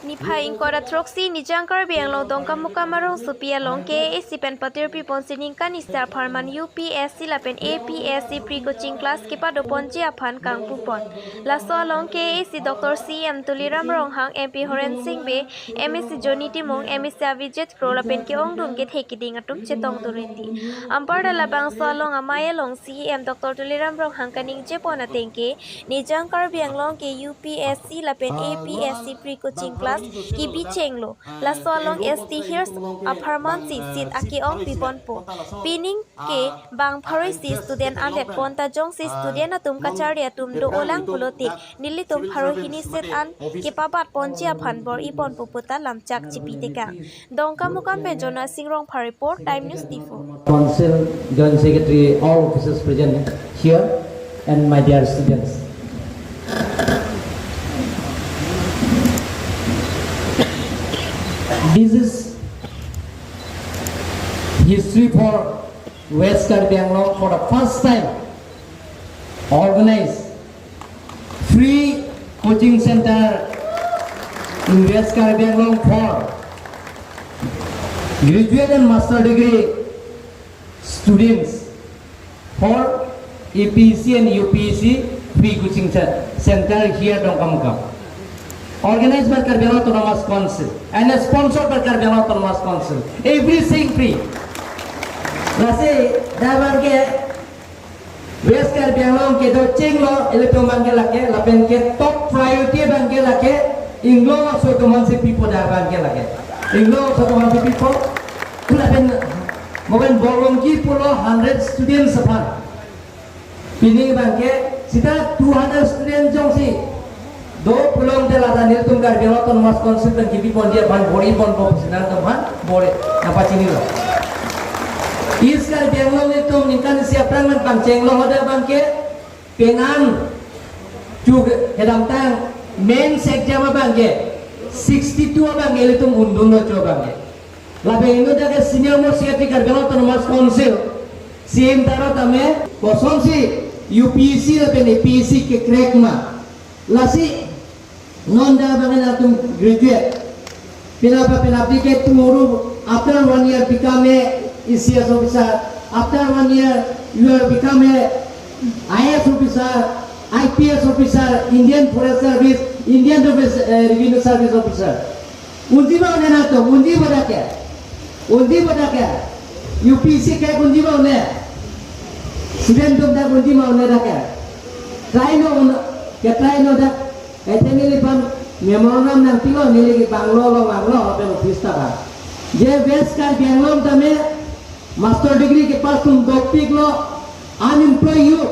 Niphai ingkora troksi ni jangkar biang lo dong kamuka marong supia long ke sipen patir pi ponsining kanisar farman UPSC lapen APSC pre coaching class ke pado ponji aphan kang pupon laso long ke si Dr. CM Tuliram Ronghang MP Horen Singh be MSc Joni Timong MSc Avijit Pro lapen ke ongdum ke thekiding atum chetong tureti ampar dala bang so long amaya long CM Dr. Tuliram Ronghang kaning jepona tengke ni jangkar biang long ke UPSC lapen APSC pre coaching class ki bichenglo la solong ST hears a permanency sit aki ong pipon po pining ke bang pharisi student alet ponta jong si student atum kachari atum do olang pulotik nilitum pharohini set an ke papat ponchi aphan bor ipon puputa lamchak chipiteka dongka mukam pe jona singrong phar report time news tifo Council, Joint Secretary, all officers present here, and my dear students. This is history for West Karbi Anglong. For the first time, organized free coaching center in West Karbi Anglong for graduate and master degree students for APC and UPC free coaching center here in Kamukam. Organized by Karbi Anglong Autonomous Council and sponsored by Karbi Anglong Autonomous Council. Everything free. Lase dabar ke West Karbi Anglong ke do chinglo electro bangke lake lapen ke top priority bangke lake inglo so to manse people da bangke lake inglo so to manse people lapen mogen bolong ki pulo 100 students upon pini bangke sita 200 students jong si do pulong de la danil tum Karbi Anglong Autonomous Council dan kibi pon dia ban bori pon profesional teman bori apa sini lo is Karbi Anglong itu ningkan siap rangan panceng lo ada bangke penan juga hedam tang main sekjama bangke 62 bangke itu undun lo coba bangke labe ino daga senior most secretary Karbi Anglong Autonomous Council sim taro tame kosong si UPC labe APC ke crack ma lasi non da bangan atum graduate pinapdi ke tomorrow after 1 year become a ECS officer after 1 year you are become a IS officer IPS officer Indian Forest Service Indian Revenue Service officer undi ba na to undi bada kya UPC ke undi ba ne student dum da undi ma ne da kya try no da ete nili pan memorandum nang tilo nili ki banglo pe office ta je West Karbi Anglong tame master degree ke pas tum dopik lo unemployed youth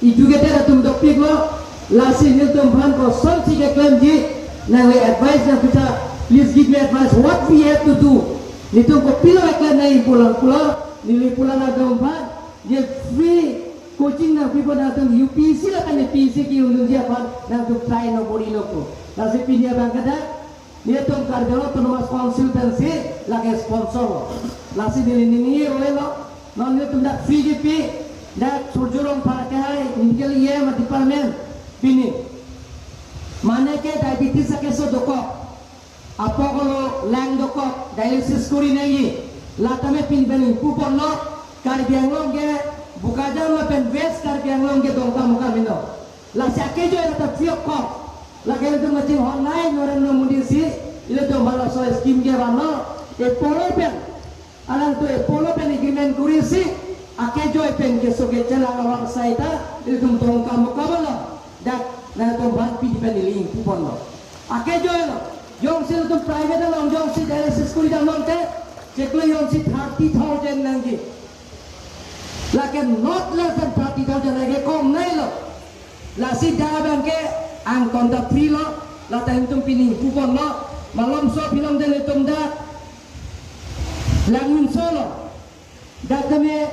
educated tum dopik lo lasi nil tum bhan ko some thing ke claim ji na we advice na pita please give me advice what we have to do nitum ko pilo ekla nai pulang nili pulang na tum bhan je free coaching na people na tum UPC la kan APC ki undung dia pan na tum try no body lo ko lasi pinia bangkada dia tum Karbi Anglong Autonomous Council dan si lagi sponsor lasi nini lo non dia tum dak free GP dak surjurong para kai ningkel ye ma department pini mane ke diabetes ke so doko apo kolo lang doko dialysis kori nai latame pin bani pupon lo Karbi Anglong ke bukajan lo pen West Karbi Anglong ke dongka muka mino lasi akejo eta free of cost lagi itu macam online orang nomudi si itu tu malah so skim ke bano polo pen alang tu polo pen agreement kuri si akejo pen ke so ke celang awak saita itu tu dongka muka bano dak na tu ban pi pen link kupon lo akejo lo jong si tu private lo jong si dari sekolah dah nonte ceklo jong si 30,000 nanti lagi not less than 30,000 lagi kom nai lo lasi dah bangke ang kontak free lo lata intum pining kupon lo malam so pinam den itum da langin solo da kame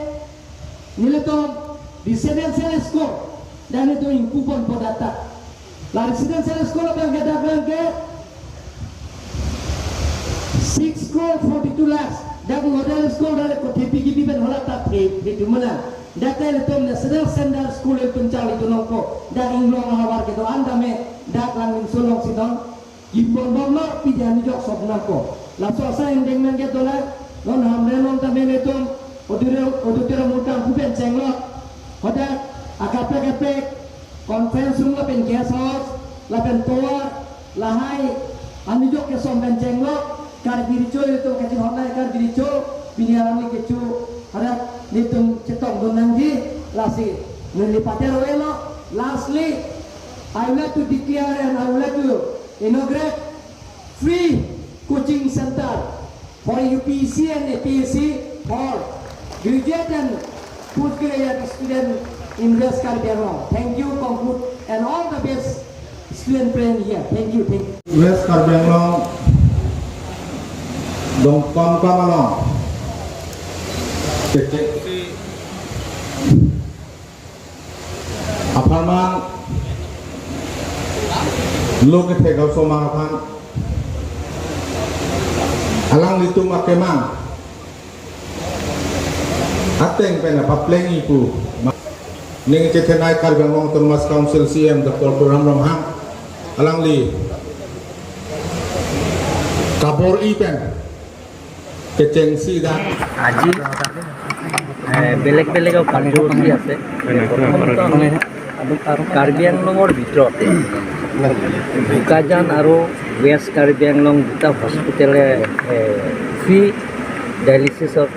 niletom residential school dan itu in kupon podata la residential school bangke da bangke 6 crore 42 lakhs da model school da ko tepi gibi ben hola ta itu mana data itu national standard school itu pencari itu nongko dan inglo mahawar gitu anda me dak langin sulong sidon Gimbong lo pijan jok sopna ko. Laso asa ending nang ke tola non hamre non tamen etum odure mutang kupen cenglo. Hoda akape kape conference room la pen guest house la pen toa lahai anu jok ke som pen cenglo kar diricho itu kecil hotna kar diricho biniaran ni kecu ada nitung cetok donang ji lasi nilipate roelo. Lastly, I would like to declare and I would like to inaugurate free coaching center for UPC and APSC for graduate and postgraduate student in West Caribbean. Thank you, conclude, and all the best student friends here. Thank you, thank you. West Caribbean dong kom along. Aparman लोग थे गौसो Marfan alang litu makemang ateng pena papleng ipu ning cetenai Karbang Thomas Council CM Dr. Ram Ramham alang li kabor ipen keceng sida আজি বেলেগ বেলেগ কাৰ্যসূচী আছে কাৰ্বি আংলঙৰ ভিতৰতে বোকাজান আৰু ৱেষ্ট কাৰ্বি আংলং দুটা হস্পিটেলে ফ্ৰী ডায়েলিচিছত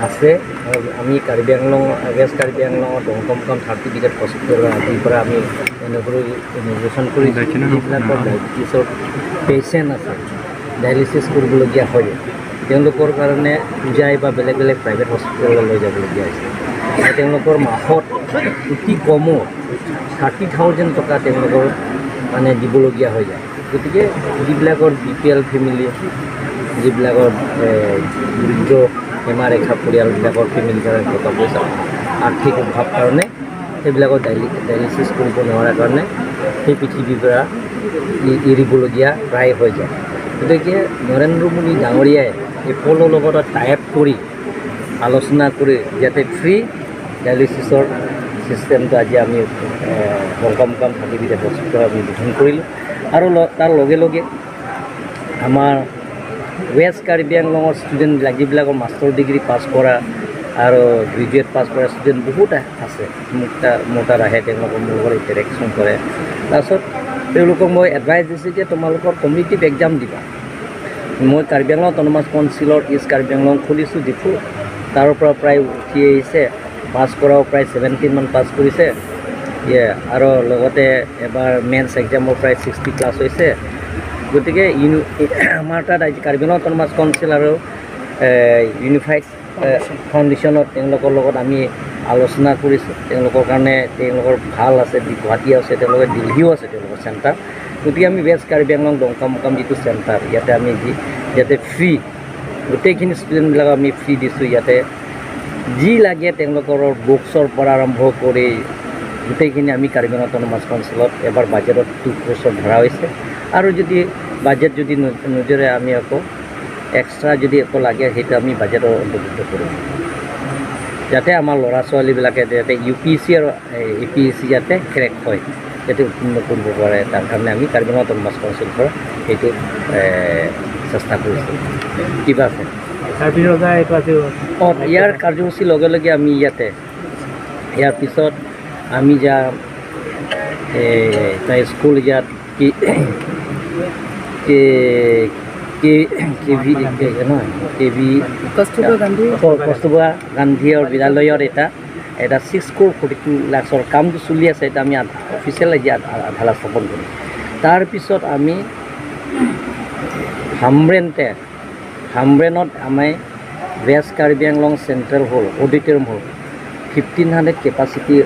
আছে আৰু আমি কাৰ্বি আংলং ৱেষ্ট কাৰ্বি আংলঙৰ দংকমকাম চাৰ্টিফিকেট হস্পিটেলৰ আজিৰ পৰা আমি এনেকৈ ইনভেশ্যন কৰিছোঁ যিবিলাকৰ ডায়েবেটিছৰ পেচেণ্ট আছে ডায়েলিচিছ কৰিবলগীয়া হয় তেওঁলোকৰ কাৰণে পূজাই বা বেলেগ বেলেগ প্ৰাইভেট হস্পিটেললৈ লৈ যাবলগীয়া হৈছে আৰু তেওঁলোকৰ মাহত অতি কমো 30,000 টকা তেওঁলোকৰ মানে দিবলগীয়া হৈ যায় গতিকে যিবিলাকৰ BPL ফেমিলি যিবিলাকৰ দৰিদ্ৰ সীমাৰেখা পৰিয়ালবিলাকৰ ফেমিলিৰ কাৰণে টকা পইচা আৰ্থিক অভাৱ কাৰণে সেইবিলাকৰ ডায়েলিচিছ কৰিব নোৱাৰাৰ কাৰণে সেই পৃথিৱীৰ পৰা এৰিবলগীয়া প্ৰায় হৈ যায় গতিকে নৰেন্দ্ৰ মোদী ডাঙৰীয়াই এপলৰ লগত টাইপ কৰি আলোচনা কৰি যাতে ফ্ৰী ডায়েলিচিছৰ চিষ্টেমটো আজি আমি দংকমকাম চাৰ্টিফিকেট হস্পিটেল আমি গঠন কৰিলোঁ আৰু তাৰ লগে লগে আমাৰ ৱেষ্ট কাৰ্বি আংলঙৰ ষ্টুডেণ্টবিলাক যিবিলাকৰ মাষ্টাৰ ডিগ্ৰী পাছ কৰা আৰু গ্ৰেজুৱেট পাছ কৰা ষ্টুডেণ্ট বহুত আছে মোৰ তাত আহে তেওঁলোকৰ মোৰ লগত ইণ্টাৰেকশ্যন কৰে তাৰপিছত তেওঁলোকক মই এডভাইচ দিছোঁ যে তোমালোকৰ কম্পিটিটিভ এক্সাম দিবা মই কাৰ্বি আংলং অট'নমাছ কাউন্সিলৰ ইষ্ট কাৰ্বি আংলং খুলিছোঁ ডিফু তাৰ পৰা প্ৰায় উঠি আহিছে পাছ কৰাও প্ৰায় 17 মান পাছ কৰিছে আৰু লগতে এবাৰ মেইনছ এক্সামৰ প্ৰায় 60 ক্লাছ হৈছে গতিকে আমাৰ তাত আজি কাৰ্বি আংলং অট'নমাছ কাউন্সিল আৰু ইউনিফাইড ফাউণ্ডেশ্যনত তেওঁলোকৰ লগত আমি আলোচনা কৰিছোঁ তেওঁলোকৰ কাৰণে তেওঁলোকৰ ভাল আছে গুৱাহাটী আছে তেওঁলোকৰ দিল্লীও আছে তেওঁলোকৰ চেণ্টাৰ গতিকে আমি ৱেষ্ট কাৰ্বি আংলং দংকমকাম যিটো চেণ্টাৰ ইয়াতে আমি ইয়াতে ফ্ৰী গোটেইখিনি ষ্টুডেণ্টবিলাকক আমি ফ্ৰী দিছোঁ ইয়াতে যি লাগে তেওঁলোকৰ বুকছৰ পৰা আৰম্ভ কৰি গোটেইখিনি আমি কাৰ্বি আংলং অট'নমাছ কাউন্সিলত এবাৰ বাজেটত 2 crore ধৰা হৈছে আৰু যদি বাজেট যদি নজৰে আমি আকৌ এক্সট্ৰা যদি একো লাগে সেইটো আমি বাজেটৰ অন্তৰ্ভুক্ত কৰিম যাতে আমাৰ ল'ৰা ছোৱালীবিলাকে যাতে UPSC আৰু APSC যাতে ক্ৰেক হয় যাতে উত্তীৰ্ণ কৰিব পাৰে তাৰ কাৰণে আমি কাৰ্বি আংলং অট'নমাছ কাউন্সিলৰ পৰা সেইটো চেষ্টা কৰিছোঁ কিবা আছে ইয়াৰ কাৰ্যসূচীৰ লগে লগে আমি ইয়াতে ইয়াৰ পিছত আমি যাম তাই স্কুল ইয়াত কস্তুৰবা গান্ধীৰ বিদ্যালয়ৰ এটা 6 crore 42 লাখৰ কামটো চলি আছে এটা আমি অফিচিয়েল আজি আধালা স্থাপন কৰিম তাৰপিছত আমি হামৰেনত আমি ৱেষ্ট কাৰ্বি আংলং চেণ্ট্ৰেল হল অডিটৰিয়াম হল 1500 কেপাচিটি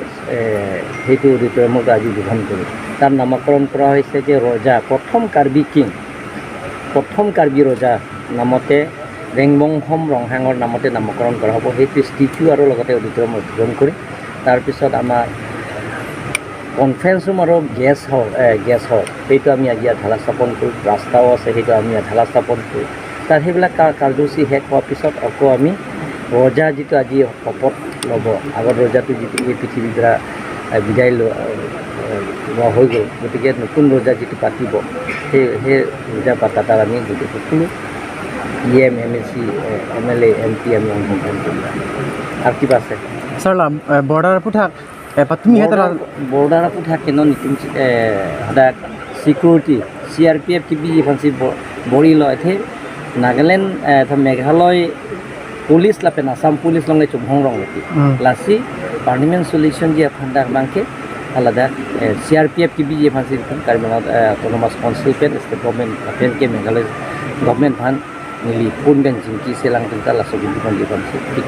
সেইটো অডিটৰিয়ামত আজি উদ্বোধন কৰিম তাৰ নামকৰণ কৰা হৈছে যে ৰজা প্ৰথম কাৰ্বি ৰজা নামতে ৰেংবংহম ৰংহাঙৰ নামতে নামকৰণ কৰা হ'ব সেইটো ষ্টিচু আৰু লগতে অডিটৰিয়াম উদ্বোধন কৰিম তাৰপিছত আমাৰ কনফাৰেন্স ৰুম আৰু গেছ হাউচ সেইটো আমি আজি ঢালা স্থাপন কৰিম ৰাস্তাও আছে সেইটো আমি ঢালা স্থাপন কৰিম তাৰ সেইবিলাক কাৰ্যসূচী শেষ হোৱাৰ পিছত আকৌ আমি ৰজা যিটো আজি শপত ল'ব আগত ৰজাটো যিটো এই পৃথিৱীৰ পৰা বিদায় হৈ গ'ল গতিকে নতুন ৰজা যিটো পাতিব সেই ৰজা পাতাত আমি যিটো সকলো EM MLC MLA MP আমি অংশগ্ৰহণ কৰিম আৰু কিবা আছে sarla border puthak patumi hetara border puthak keno nitum ada security CRPF ki bi fansi bori loi the Nagaland tha Meghalaya police la pen Assam police long le chumhong rong lati lasi parliament solution ji phanda bangke alada CRPF ki bi fansi Karbala autonomous council pen state government pen ke Meghalaya government phan nili phun ben jingki selang tinta la sobi kon ji fansi tik